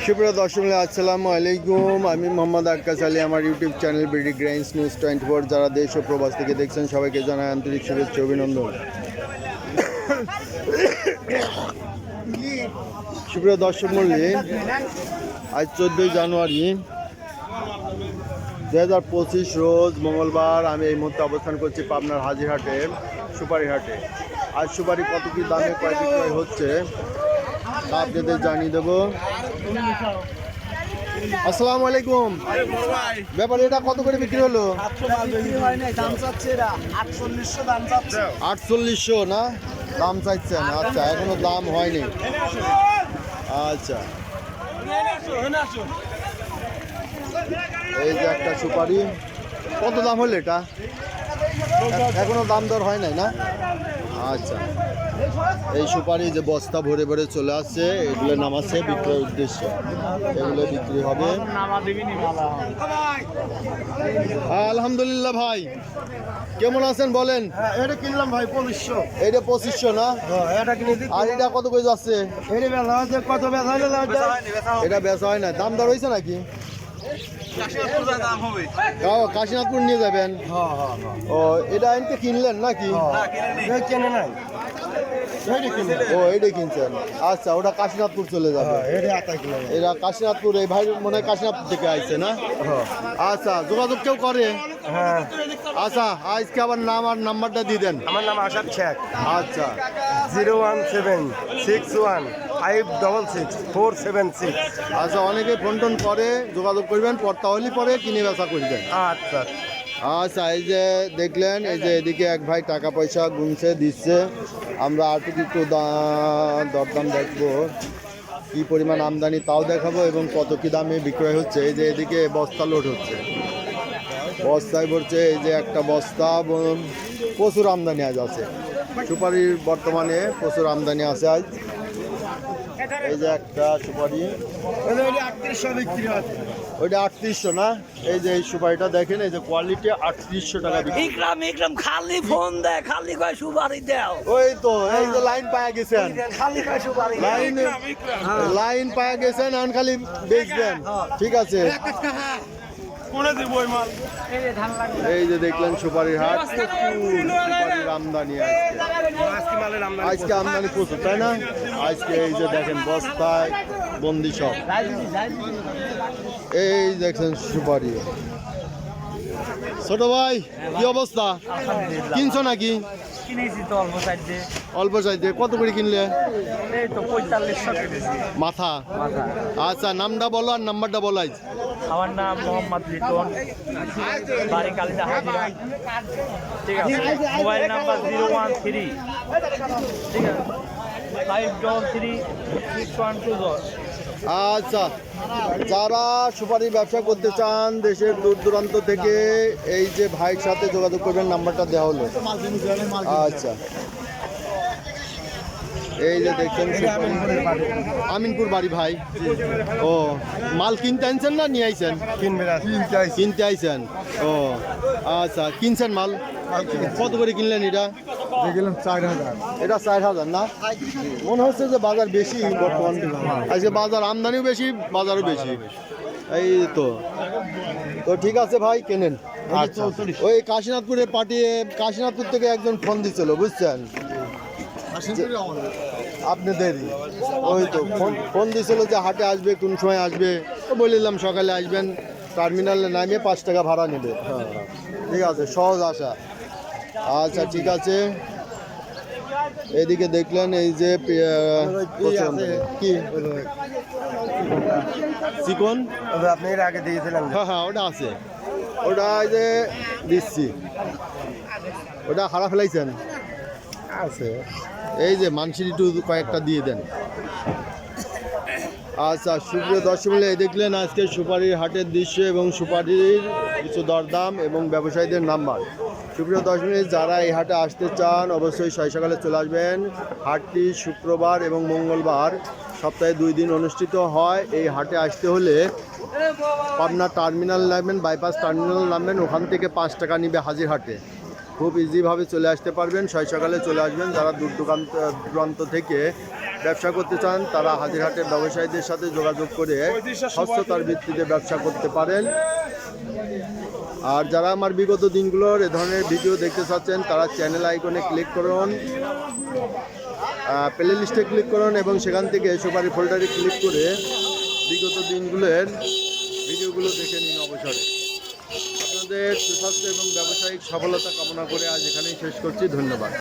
সুপ্রিয় দর্শক, আসসালামু আলাইকুম। আমি মোহাম্মদ আক্কাস আলী। আমার ইউটিউব চ্যানেল বিডি গ্রাইন্স নিউজ 24 যারা দেশ ও প্রবাস থেকে দেখছেন সবাইকে জানাই আন্তরিক শুভেচ্ছা অভিনন্দন। সুপ্রিয় দর্শক মণ্ডলী, আজ 14 জানুয়ারি 2025 রোজ মঙ্গলবার। আমি এই মুহূর্তে অবস্থান করছি পাবনার হাজিরহাটে, সুপারি হাটে। আজ সুপারি কত কি দামে কয় বিক্রয় হচ্ছে তা আপনাদের জানিয়ে দেবো। আসসালামু আলাইকুম। ব্যাপার এটা কত করে বিক্রি হলো? 4800 না দাম চাইছেন? আচ্ছা, এখনো দাম হয়নি। আচ্ছা, এই যে একটা সুপারি, কত দাম হলো এটা? এখনো দাম দর হয় নাই না? আচ্ছা, এই সুপারি যে বস্তা ভরে ভরে চলে আসছে, এগুলো নামাচ্ছে বিক্রয়ের উদ্দেশ্যে, এগুলো বিক্রি হবে। আলহামদুলিল্লাহ। ভাই কেমন আছেন বলেন? এটা কিনলাম ভাই 2500। এইটা 2500 না? এটা কিনে দিই। আর এটা কত করে যাচ্ছে? এটা বেচা হচ্ছে কত? বেচা হলো এটা বেচা হয় না, দাম দর হয়েছে নাকি? কাশীনাথপুর নিয়ে যাবেন? ও, এটা এনতে কিনলেন নাকি? কেনে নাই, ও এইটা কিনছেন। আচ্ছা, ওটা কাশীনাথপুর চলে যাবে। এটা কাশীনাথপুর, এই ভাই মনে হয় কাশীনাথপুর থেকে আইছে না? আচ্ছা, যোগাযোগ কেউ করে? হ্যাঁ। আচ্ছা, আজকে আবার নাম আর নাম্বারটা দিয়ে দেন। আমার নাম আশাদ শেখ। আচ্ছা, 01761566476। আচ্ছা, অনেকে ফোন টোন করে, যোগাযোগ করবেন, পড়তা হলে পরে কিনে বেচা করবেন। আচ্ছা আচ্ছা, এই যে দেখলেন, এই যে এদিকে এক ভাই টাকা পয়সা গুনছে দিচ্ছে। আমরা আর একটু দরদাম দেখবো, কি পরিমাণ আমদানি তাও দেখাবো এবং কত কি দামে বিক্রয় হচ্ছে। এই যে এদিকে বস্তা লোড হচ্ছে, বস্তায় ভরছে। এই যে একটা বস্তা, প্রচুর আমদানি আজ আছে সুপারির, বর্তমানে প্রচুর আমদানি আছে আজ। এই যে একটা সুপারি, 3800 বিক্রি আছে। ওইটা 3800 না? এই যে এই সুপারিটা দেখেন, এই যে কোয়ালিটি 3800 টাকা বিক্রি। ইকরাম খালি ফোন দেয়, খালি কয় সুপারি দাও। ওই তো, এই যে লাইন পায়া গেছেন, খালি কয় সুপারি লাইন পায়া গেছেন, এখন খালি বেচবেন। ঠিক আছে, এই যে দেখলেন সুপারির হাট, সুপারির আমদানি আজকে আমদানি প্রচুর, তাই না? আজকে এই যে দেখেন বস্তায় বন্দি সব, এই দেখছেন সুপারি। ছোট ভাই কি অবস্থা, কিনছো নাকি? কিনেছি তো অল্প সাইজে। অল্প চাইতে কত করে কিনলে? এই তো 4500 কিনেছি মাথা। মাথা। আচ্ছা, নামটা বলো আর নাম্বারটা বলাই। আমার নাম মোহাম্মদ লিটন, বাড়ি কালিদা হাজিরা। ঠিক আছে, মোবাইল নাম্বার 013, ঠিক আছে, 5336120। আচ্ছা, যারা সুপারি ব্যবসা করতে চান দেশের দূর দূরান্ত থেকে, এই যে ভাইয়ের সাথে যোগাযোগ করবেন, নাম্বারটা দেওয়া হলো। আচ্ছা, এই যে দেখছেন আমিনপুর বাড়ি ভাই। ও, মাল কিনতে আনছেন না নিয়ে আইছেন? কিনতে আইছেন। ও আচ্ছা, কিনছেন মাল কত করে কিনলেন? এটা 4000। এটা 4000 না? মনে হচ্ছে যে বাজার বেশি বর্তমান, আজকে বাজার আমদানিও বেশি, বাজারও বেশি। এই তো ঠিক আছে ভাই, কেনেন। আচ্ছা, ওই কাশীনাথপুরে পাঠিয়ে, কাশীনাথপুর থেকে একজন ফোন দিচ্ছিল, বুঝছেন আপনাদেরই। ওই তো ফোন দিয়েছিল যে হাটে আসবে, কোন সময় আসবে, তো বললাম সকালে আসবেন, টার্মিনালে নামিয়ে 5 টাকা ভাড়া নেবে। ঠিক আছে, সহজ আসা। আচ্ছা, ঠিক আছে। এদিকে দেখলেন এই যে কি চিকন, আপনি এর আগে দিয়েছিলেন? হ্যাঁ ওটা আছে, ওটা এই যে দিচ্ছি, ওটা হারা ফেলাইছেন আছে। এই যে মানসির একটু কয়েকটা দিয়ে দেন। আচ্ছা, সুপ্রিয় দর্শক মিলে দেখলেন আজকে সুপারির হাটের দৃশ্য এবং সুপারির কিছু দরদাম এবং ব্যবসায়ীদের নাম্বার। সুপ্রিয় দর্শক মিলে যারা এই হাটে আসতে চান অবশ্যই সকালে চলে আসবেন। হাটটি শুক্রবার এবং মঙ্গলবার সপ্তাহে 2 দিন অনুষ্ঠিত হয়। এই হাটে আসতে হলে পাবনা টার্মিনাল নামবেন, বাইপাস টার্মিনাল নামবেন, ওখান থেকে 5 টাকা নিবে হাজিরহাটে। খুব ইজিভাবে চলে আসতে পারবেন, সকালে চলে আসবেন। যারা দূর দূরান্ত থেকে ব্যবসা করতে চান তারা হাজিরহাটের ব্যবসায়ীদের সাথে যোগাযোগ করে স্বচ্ছতার ভিত্তিতে ব্যবসা করতে পারেন। আর যারা আমার বিগত দিনগুলোর এ ধরনের ভিডিও দেখতে চাচ্ছেন তারা চ্যানেল আইকনে ক্লিক করুন, প্লে লিস্টে ক্লিক করুন এবং সেখান থেকে সুপারি ফোল্ডারে ক্লিক করে বিগত দিনগুলোর ভিডিওগুলো দেখে নিন অবসরে। আপনাদের সুস্বাস্থ্য এবং ব্যবসায়িক সফলতা কামনা করে আজ এখানেই শেষ করছি। ধন্যবাদ।